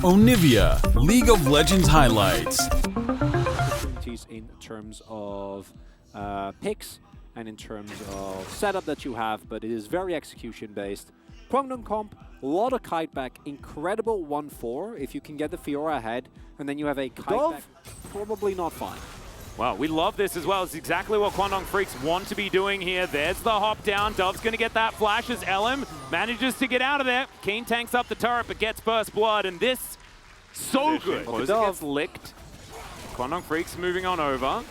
Onivia, League of Legends highlights. Opportunities in terms of picks and in terms of setup that you have, but it is very execution based. Kwangdong comp, a lot of kite back, incredible 1-4 if you can get the Fiora ahead, and then you have a kite back, probably not fine. Well, we love this as well. It's exactly what Kwangdong Freecs want to be doing here. There's the hop down. Dove's going to get that flash as LM manages to get out of there. Keen tanks up the turret, but gets first blood, and this, so good. Closer gets licked. Kwangdong Freecs moving on over.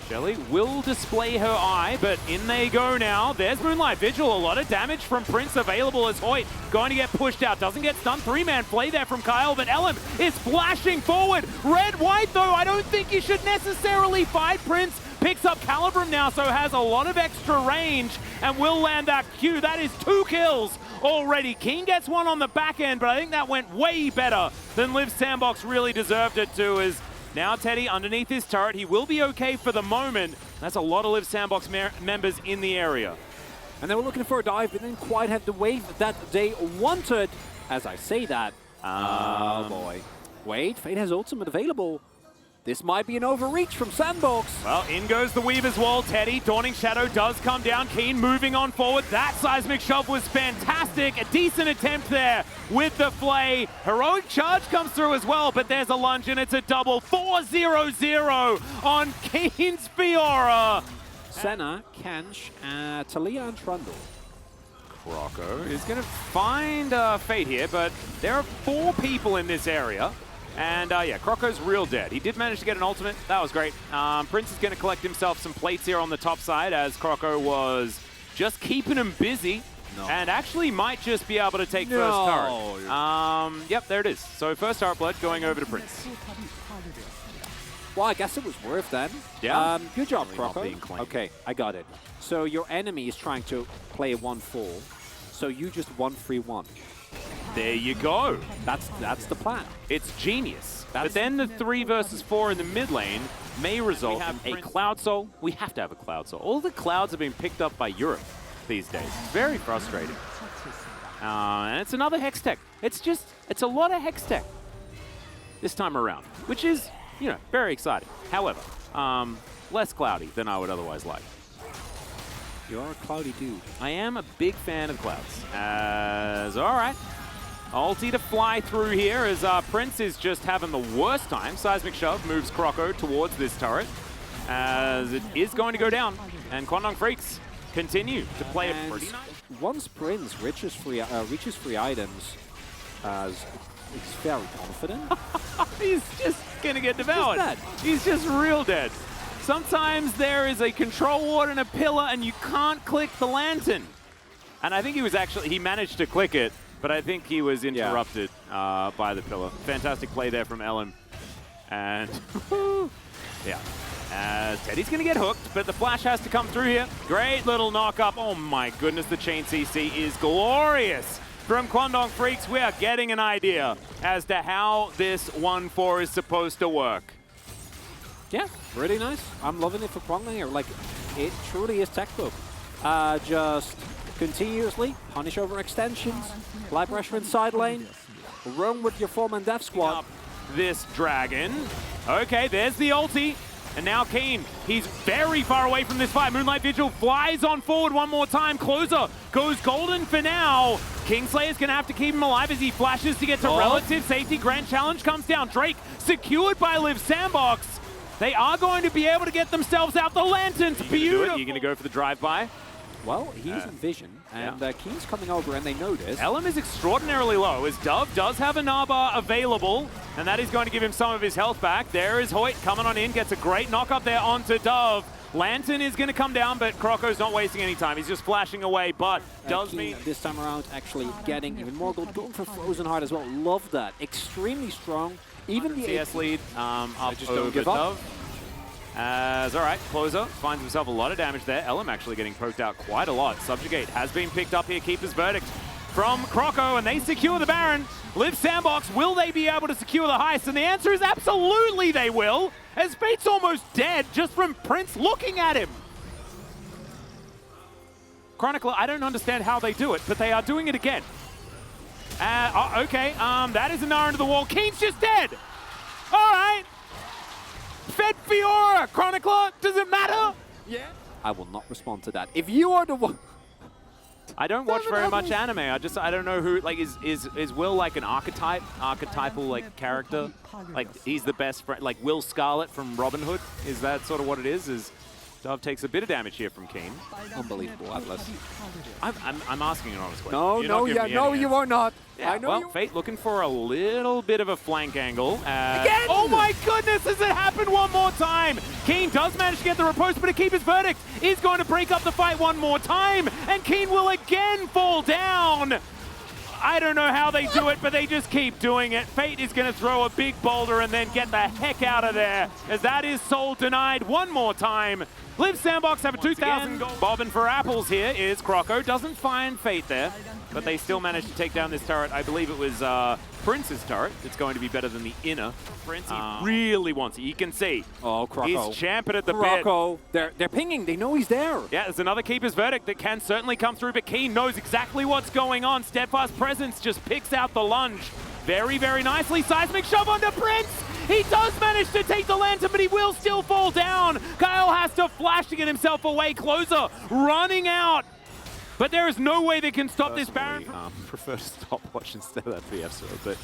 Shelly will display her eye, but in they go now. There's Moonlight Vigil. A lot of damage from Prince available as Hoyt going to get pushed out. Doesn't get stunned. Three-man play there from Kyle, but LM is flashing forward. Red-white, though, I don't think you should necessarily fight Prince. Picks up Calibrum now, so has a lot of extra range and will land that Q. That is 2 kills already. Keen gets one on the back end, but I think that went way better than Liiv SANDBOX really deserved it to. As now Teddy underneath his turret. He will be okay for the moment. That's a lot of Liiv SANDBOX members in the area. And they were looking for a dive, but didn't quite have the wave that they wanted. As I say that, oh boy. Wait, Fate has ultimate available. This might be an overreach from SANDBOX. Well, in goes the Weaver's Wall. Teddy, Dawning Shadow does come down. Keen moving on forward. That seismic shove was fantastic. A decent attempt there with the Flay. Heroic Charge comes through as well, but there's a lunge and it's a double. 4-0-0 on Keen's Fiora. Senna, Kench, Talia, and Trundle. Croco is going to find Fate here, but there are 4 people in this area. And yeah, Croco's real dead. He did manage to get an ultimate. That was great. Prince is going to collect himself some plates here on the top side as Croco was just keeping him busy. No. And actually might just be able to take first turret. Yep, there it is. So first turret blood going over to Prince. Well, I guess it was worth then. Yeah. Good job, Croco. Okay, I got it. So your enemy is trying to play 1-4, so you just 1-3-1. There you go. That's the plan. It's genius. But then the 3 versus 4 in the mid lane may result in a Cloud Soul. We have to have a Cloud Soul. All the clouds are being picked up by Europe these days. It's very frustrating. And it's another Hex Tech. It's a lot of Hex Tech this time around, which is, you know, very exciting. However, less cloudy than I would otherwise like. You're a cloudy dude. I am a big fan of clouds. All right. Ulti to fly through here as Prince is just having the worst time. Seismic Shove moves Croco towards this turret as it is going to go down. And Kwangdong Freecs continue to play it pretty nice. Once Prince reaches free items, he's very confident. He's just going to get devoured. He's just real dead. Sometimes there is a control ward and a pillar and you can't click the lantern. And I think he managed to click it, but I think he was interrupted by the pillar. Fantastic play there from Ellen. And yeah, Teddy's going to get hooked, but the flash has to come through here. Great little knock up. Oh my goodness, the chain CC is glorious. From Kwangdong Freecs, we are getting an idea as to how this 1-4 is supposed to work. Yeah, really nice. I'm loving it for Kwangdong here. Like, it truly is textbook. Just continuously punish over extensions, apply pressure inside lane, run with your 4-man death squad. Up this dragon. Okay, there's the ulti. And now Keen, he's very far away from this fight. Moonlight Vigil flies on forward one more time. Closer goes golden for now. Kingslayer's gonna have to keep him alive as he flashes to get to relative safety. Grand Challenge comes down. Drake secured by Liiv SANDBOX. They are going to be able to get themselves out the lanterns. Beautiful. You're going to go for the drive-by? Well, he's in vision, and Keen's coming over, and they notice. LM is extraordinarily low, as Dove does have a Naba available, and that is going to give him some of his health back. There is Hoyt coming on in, gets a great knock up there onto Dove. Lantern is going to come down, but Croco's not wasting any time. He's just flashing away, but does mean this time around actually getting even more gold, going for Frozen Heart as well. Love that. Extremely strong. Even the CS lead up just don't give up. All right, Closer finds himself a lot of damage there. LM actually getting poked out quite a lot. Subjugate has been picked up here. Keeper's Verdict from Croco, and they secure the Baron. Liiv SANDBOX, will they be able to secure the heist? And the answer is absolutely they will, as Fate's almost dead just from Prince looking at him. Chronicler, I don't understand how they do it, but they are doing it again. Okay, that is an arrow into the wall. Keen's just dead. All right. Fed Fiora, Chronicler, does it matter? Yeah. I will not respond to that. If you are the one... I don't watch very much anime. I don't know who, like, is Will like an archetypal like character? Like, he's the best friend, like Will Scarlet from Robin Hood? Is that sort of what it is? Dove takes a bit of damage here from Keen. Unbelievable, Atlas. I'm asking an honest question. No, you are not. Yeah, I know well, Fate looking for a little bit of a flank angle. Again! Oh my goodness, has it happened one more time? Keen does manage to get the riposte, but Akiba's verdict is going to break up the fight one more time, and Keen will again fall down. I don't know how they do it, but they just keep doing it. Fate is going to throw a big boulder and then get the heck out of there, as that is soul denied one more time. Liiv SANDBOX have a 2,000 gold. Bobbing for apples here is Croco. Doesn't find Fate there, but they still managed to take down this turret. I believe it was Prince's turret. It's going to be better than the inner. Prince, he really wants it. You can see. Oh, Croco. He's champing at the Croco. bit. They're pinging. They know he's there. Yeah, there's another Keeper's Verdict that can certainly come through, but Keen knows exactly what's going on. Steadfast Presence just picks out the lunge. Very, very nicely. Seismic shove onto Prince. He does manage to take the lantern, but he will still fall down. Kyle has to flash to get himself away. Closer running out. But there is no way they can stop this Baron. Prefer to stopwatch instead of that VF serve, but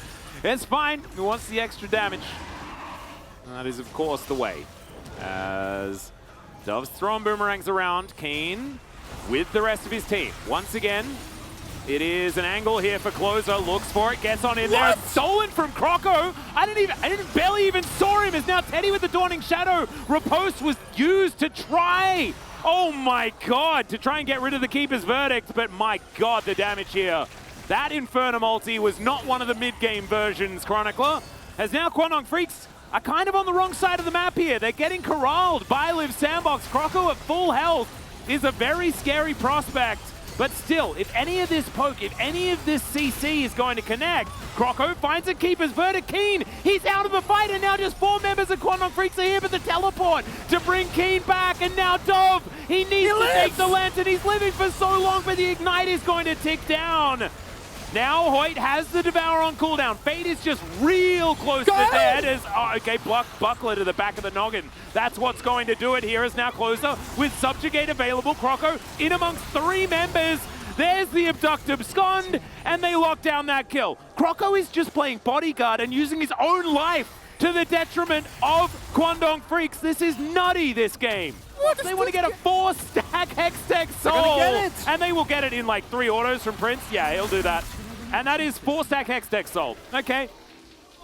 it's fine. He wants the extra damage. And that is, of course, the way. As Dove's throwing boomerangs around. Keen with the rest of his team. Once again, it is an angle here for Closer. Looks for it, gets on in there. It's stolen from Croco. I barely even saw him. As now Teddy with the Dawning Shadow. Riposte was used to try. Oh my God, to try and get rid of the Keeper's Verdict. But my God, the damage here. That Infernum ulti was not one of the mid-game versions, Chronicler. As now Kwangdong Freecs are kind of on the wrong side of the map here. They're getting corralled by Liiv SANDBOX. Croco at full health is a very scary prospect. But still, if any of this poke, if any of this CC is going to connect, Croco finds a Keeper's Verdict. Keen, he's out of the fight, and now just 4 members of Kwangdong Freecs are here, but the teleport to bring Keen back, and now Dove, he needs to take the lantern. He's living for so long, but the Ignite is going to tick down. Now Hoyt has the Devour on cooldown. Fate is just real close to dead as, okay, Buckler to the back of the noggin. That's what's going to do it here is now Closer with Subjugate available. Croco in amongst 3 members. There's the Abduct Abscond, and they lock down that kill. Croco is just playing bodyguard and using his own life to the detriment of Kwangdong Freecs. This is nutty, this game. They want to get a 4-stack Hextech Soul. Get it. And they will get it in like 3 autos from Prince. Yeah, he'll do that. And that is 4-stack Hextech Soul. Okay.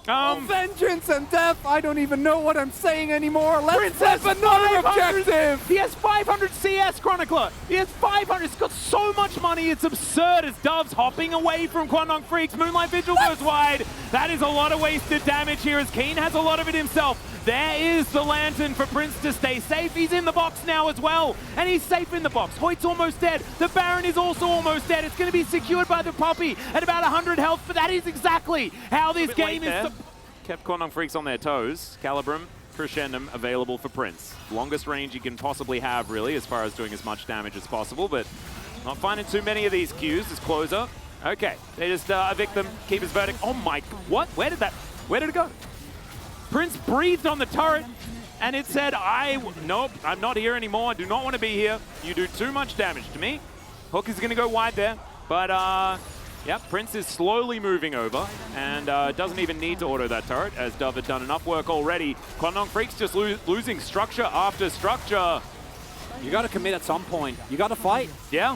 Vengeance and death. I don't even know what I'm saying anymore. Prince Let's has another objective. He has 500 CS, Chronicler. He has 500. He's got so much money. It's absurd as Dove's hopping away from Kwangdong Freecs. Moonlight Vigil goes wide. That is a lot of wasted damage here as Keen has a lot of it himself. There is the lantern for Prince to stay safe. He's in the box now as well, and he's safe in the box. Hoyt's almost dead. The Baron is also almost dead. It's going to be secured by the Puppy at about 100 health, but that is exactly how this game is. Kept Kwangdong Freecs on their toes. Calibrum, Crescendum available for Prince. Longest range you can possibly have, really, as far as doing as much damage as possible, but not finding too many of these Qs as Closer. Okay, they just evict them. Keeper's Verdict. Oh my, what? Where did it go? Prince breathed on the turret, and it said, nope, I'm not here anymore. I do not want to be here. You do too much damage to me. Hook is going to go wide there, but yep, Prince is slowly moving over, and doesn't even need to auto that turret, as Dove had done enough work already. Kwangdong Freecs just losing structure after structure. You got to commit at some point. You got to fight. Yeah.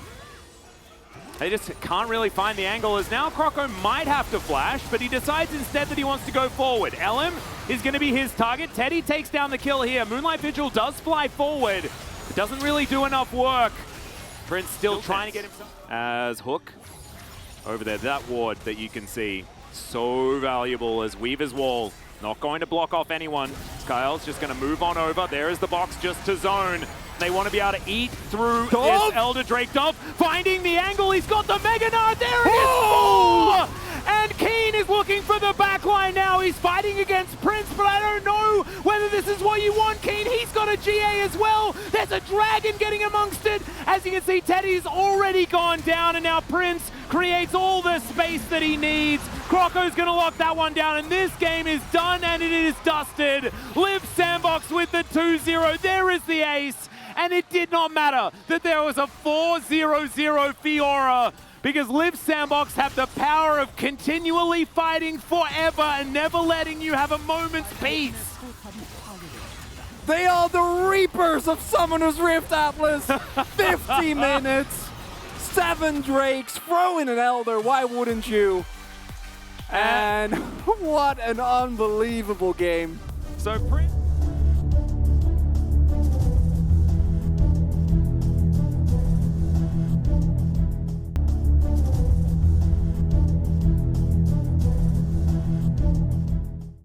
They just can't really find the angle, as now Croco might have to flash, but he decides instead that he wants to go forward. LM is going to be his target. Teddy takes down the kill here. Moonlight Vigil does fly forward. It doesn't really do enough work. Prince still trying to get himself. As Hook over there, that ward that you can see, so valuable as Weaver's Wall. Not going to block off anyone. Kyle's just going to move on over. There is the box just to zone. They want to be able to eat through this Elder Drake. Dove finding the angle. He's got the Mega Nard. There it is. And Keen is looking for the backline now. He's fighting against Prince, but I don't know whether this is what you want, Keen. He's got a GA as well. There's a dragon getting amongst it. As you can see, Teddy's already gone down, and now Prince creates all the space that he needs. Croco's gonna lock that one down, and this game is done, and it is dusted. Liiv SANDBOX with the 2-0. There is the ace, and it did not matter that there was a 4-0-0 Fiora, because Liiv SANDBOX have the power of continually fighting forever and never letting you have a moment's peace. They are the Reapers of Summoner's Rift, Atlas. 50 minutes, 7 Drakes, throw in an Elder, why wouldn't you? And what an unbelievable game. So